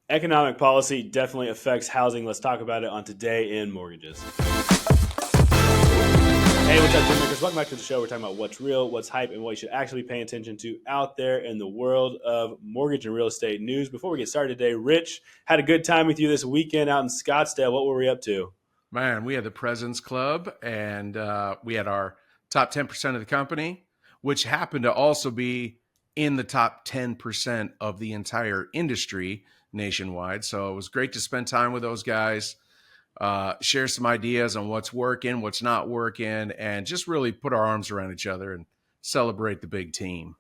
Economic policy definitely affects housing. Let's talk about it on Today in Mortgages. Hey, what's up, Dreammakers? Welcome back to the show. We're talking about what's real, what's hype, and what you should actually be paying attention to out there in the world of mortgage and real estate news. Before we get started today, Rich, had a good time with you this weekend out in Scottsdale. What were we up to? Man, we had the President's Club, and we had our top 10% of the company, which happened to also be in the top 10% of the entire industry nationwide. So it was great to spend time with those guys, share some ideas on what's working, what's not working, and just really put our arms around each other and celebrate the big team.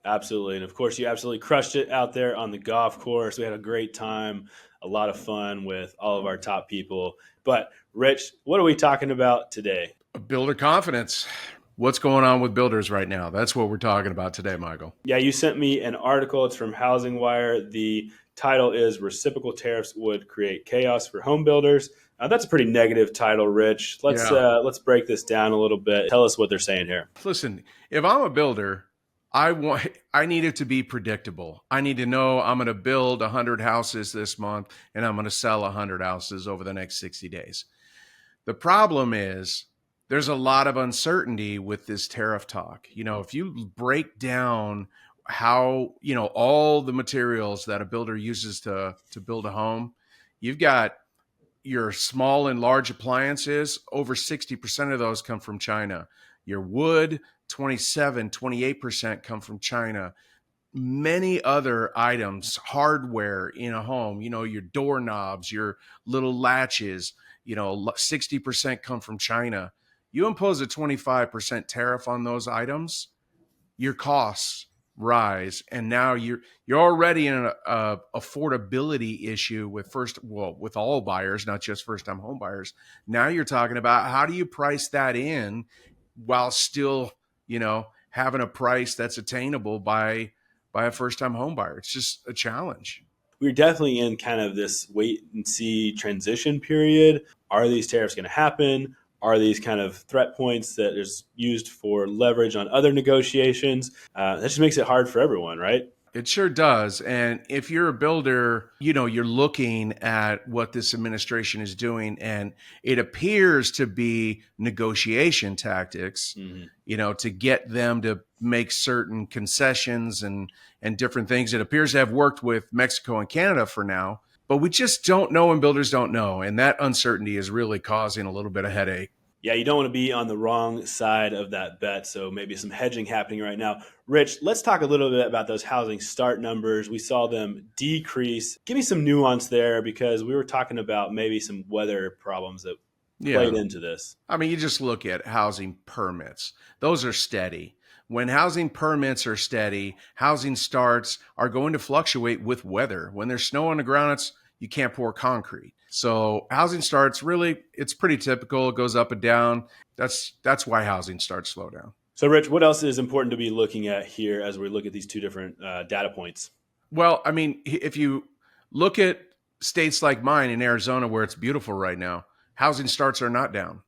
Absolutely. And of course, you absolutely crushed it out there on the golf course. We had a great time, a lot of fun with all of our top people. But, Rich, what are we talking about today? Builder confidence. What's going on with builders right now? That's what we're talking about today, Michael. Yeah, you sent me an article. It's from Housing Wire. The title is Reciprocal Tariffs Would Create Chaos for Home Builders. That's a pretty negative title, Rich. Yeah. Let's break this down a little bit. Tell us what they're saying here. Listen, if I'm a builder, I need it to be predictable. I need to know I'm going to build 100 houses this month and I'm going to sell 100 houses over the next 60 days. The problem is there's a lot of uncertainty with this tariff talk. If you break down how, all the materials that a builder uses to build a home, you've got your small and large appliances, over 60% of those come from China. Your wood, 28% come from China. Many other items, hardware in a home, your doorknobs, your little latches, 60% come from China. You impose a 25% tariff on those items, your costs rise, and now you're already in a affordability issue with all buyers, not just first time home buyers. Now you're talking about how do you price that in while still having a price that's attainable by a first time home buyer. It's just a challenge. We're definitely in kind of this wait and see transition period. Are these tariffs going to happen? Are these kind of threat points that is used for leverage on other negotiations? That just makes it hard for everyone, right? It sure does. And if you're a builder, you're looking at what this administration is doing, and it appears to be negotiation tactics, to get them to make certain concessions and different things. It appears to have worked with Mexico and Canada for now, but we just don't know, and builders don't know. And that uncertainty is really causing a little bit of headache. Yeah, you don't want to be on the wrong side of that bet. So maybe some hedging happening right now. Rich, let's talk a little bit about those housing start numbers. We saw them decrease. Give me some nuance there, because we were talking about maybe some weather problems that played into this. I mean, you just look at housing permits. Those are steady. When housing permits are steady, housing starts are going to fluctuate with weather. When there's snow on the ground, you can't pour concrete. So housing starts, really, it's pretty typical. It goes up and down. That's why housing starts slow down. So, Rich, what else is important to be looking at here as we look at these two different data points? Well, I mean, if you look at states like mine in Arizona, where it's beautiful right now, housing starts are not down,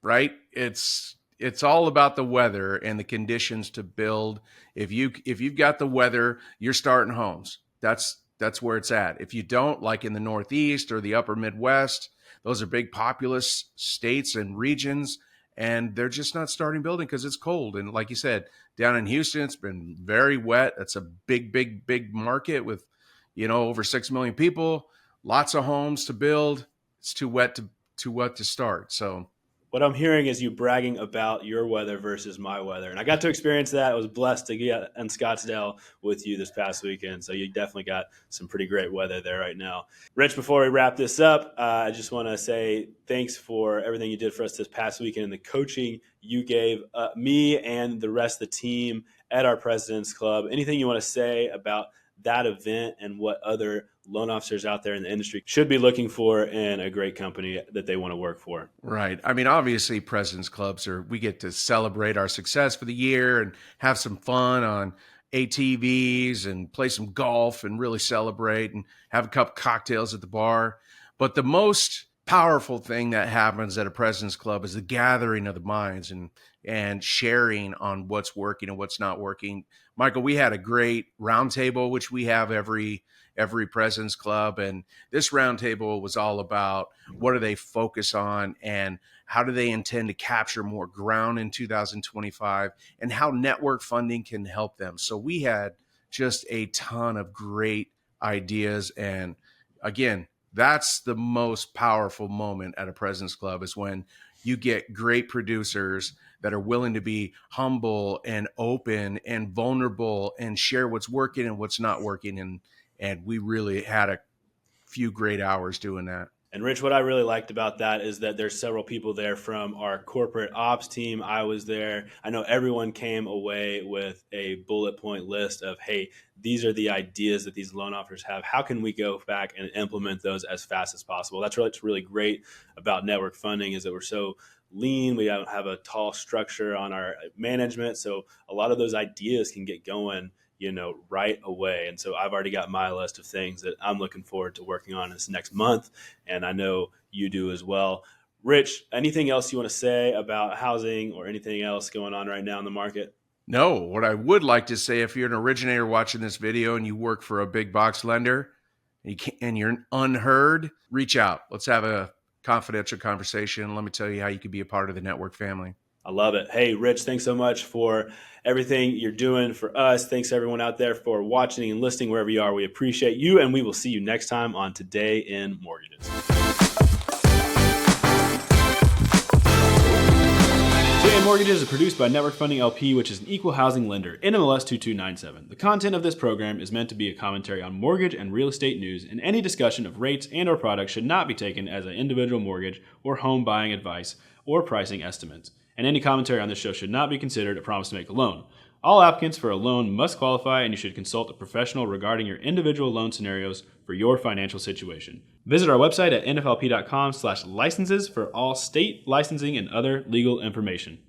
right? It's all about the weather and the conditions to build. If you've got the weather, you're starting homes. That's where it's at. If you don't, like in the Northeast or the upper Midwest, those are big populous states and regions, and they're just not starting building because it's cold. And like you said, down in Houston, it's been very wet. That's a big, big, big market with, over 6 million people, lots of homes to build. It's too wet to start. So what I'm hearing is you bragging about your weather versus my weather. And I got to experience that. I was blessed to get in Scottsdale with you this past weekend. So you definitely got some pretty great weather there right now. Rich, before we wrap this up, I just want to say thanks for everything you did for us this past weekend and the coaching you gave me and the rest of the team at our President's Club. Anything you want to say about that event and what other loan officers out there in the industry should be looking for in a great company that they want to work for? Right. I mean, obviously President's Clubs we get to celebrate our success for the year and have some fun on ATVs and play some golf and really celebrate and have a couple cocktails at the bar. But the most powerful thing that happens at a President's Club is the gathering of the minds and sharing on what's working and what's not working. Michael, we had a great roundtable, which we have every every President's Club. And this roundtable was all about what do they focus on and how do they intend to capture more ground in 2025 and how network funding can help them. So we had just a ton of great ideas. And again, that's the most powerful moment at a President's Club, is when you get great producers that are willing to be humble and open and vulnerable and share what's working and what's not working. And we really had a few great hours doing that. And Rich, what I really liked about that is that there's several people there from our corporate ops team. I was there. I know everyone came away with a bullet point list of, hey, these are the ideas that these loan officers have. How can we go back and implement those as fast as possible? That's what's really great about network funding, is that we're so lean. We don't have a tall structure on our management. So a lot of those ideas can get going right away. And so I've already got my list of things that I'm looking forward to working on this next month. And I know you do as well. Rich, anything else you want to say about housing or anything else going on right now in the market? No, what I would like to say, if you're an originator watching this video and you work for a big box lender and you're unheard, reach out. Let's have a confidential conversation. Let me tell you how you could be a part of the network family. I love it. Hey, Rich, thanks so much for everything you're doing for us. Thanks everyone out there for watching and listening wherever you are. We appreciate you, and we will see you next time on Today in Mortgages. Today in Mortgages is produced by Network Funding LP, which is an equal housing lender, NMLS 2297. The content of this program is meant to be a commentary on mortgage and real estate news, and any discussion of rates and or products should not be taken as an individual mortgage or home buying advice or pricing estimates. And any commentary on this show should not be considered a promise to make a loan. All applicants for a loan must qualify, and you should consult a professional regarding your individual loan scenarios for your financial situation. Visit our website at nflp.com/licenses for all state licensing and other legal information.